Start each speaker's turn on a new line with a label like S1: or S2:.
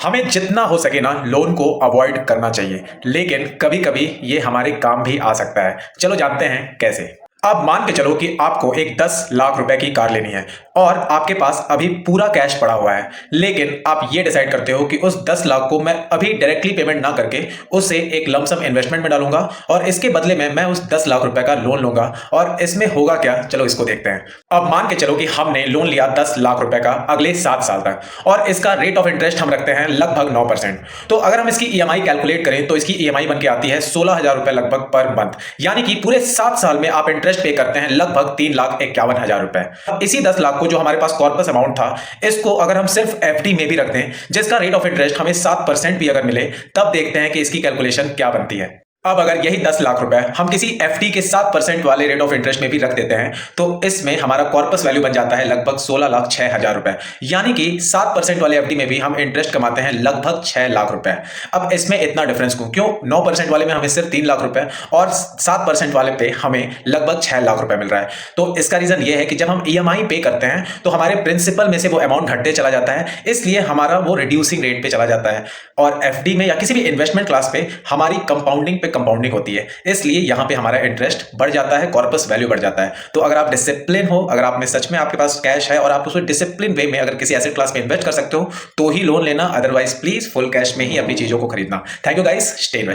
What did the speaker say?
S1: हमें जितना हो सके ना लोन को अवॉइड करना चाहिए, लेकिन कभी कभी ये हमारे काम भी आ सकता है। चलो जानते हैं कैसे। अब मान के चलो कि आपको एक 10 लाख रुपए की कार लेनी है और आपके पास अभी पूरा कैश पड़ा हुआ है, लेकिन आप ये डिसाइड करते हो कि उस 10 लाख को मैं अभी डायरेक्टली पेमेंट ना करके उसे एक लमसम इन्वेस्टमेंट में डालूंगा और इसके बदले में मैं उस 10 लाख रुपए का लोन लूंगा। और इसमें होगा क्या, चलो इसको देखते हैं। अब मान के चलो कि हमने लोन लिया 10 लाख रुपए का अगले 7 साल तक, और इसका रेट ऑफ इंटरेस्ट हम रखते हैं लगभग 9%। तो अगर हम इसकी ईएमआई कैलकुलेट करें तो इसकी ईएमआई बन के आती है 16,000 रुपए लगभग पर मंथ, यानी कि पूरे 7 साल में आप इंटरेस्ट पे करते हैं लगभग 3,51,000 रुपए। अब इसी 10 लाख को जो हमारे पास कॉर्पस अमाउंट था, इसको अगर हम सिर्फ एफडी में भी रख दें जिसका रेट ऑफ इंटरेस्ट हमें 7% भी अगर मिले, तब देखते हैं कि इसकी कैलकुलेशन क्या बनती है। अब अगर यही 10 लाख रुपए हम किसी एफडी के 7% वाले रेट ऑफ इंटरेस्ट में भी रख देते हैं, तो इसमें हमारा कॉर्पस वैल्यू बन जाता है लगभग 16,06,000 रुपए, यानी कि 7% वाले एफडी में भी हम इंटरेस्ट कमाते हैं लगभग 6 लाख रुपए। अब इसमें इतना डिफरेंस क्यों? 9% वाले में हमें सिर्फ 3 लाख रुपए और 7% वाले पे हमें लगभग 6 लाख रुपए मिल रहा है। तो इसका रीजन यह है कि जब हम ईएमआई पे करते हैं तो हमारे प्रिंसिपल में से वो अमाउंट घटते चला जाता है, इसलिए हमारा वो रिड्यूसिंग रेट पे चला जाता है। और एफडी में या किसी भी इन्वेस्टमेंट क्लास पे हमारी कंपाउंडिंग पे कंपाउंडिंग होती है, इसलिए यहां पे हमारा इंटरेस्ट बढ़ जाता है, कॉर्पस वैल्यू बढ़ जाता है। तो अगर आप डिसिप्लिन हो, अगर आप में सच में आपके पास कैश है और आप उसको डिसिप्लिन वे में अगर किसी एसेट क्लास में इन्वेस्ट कर सकते हो, तो ही लोन लेना, अदरवाइज प्लीज फुल कैश में ही अपनी चीजों को खरीदना। Thank you guys, stay invest.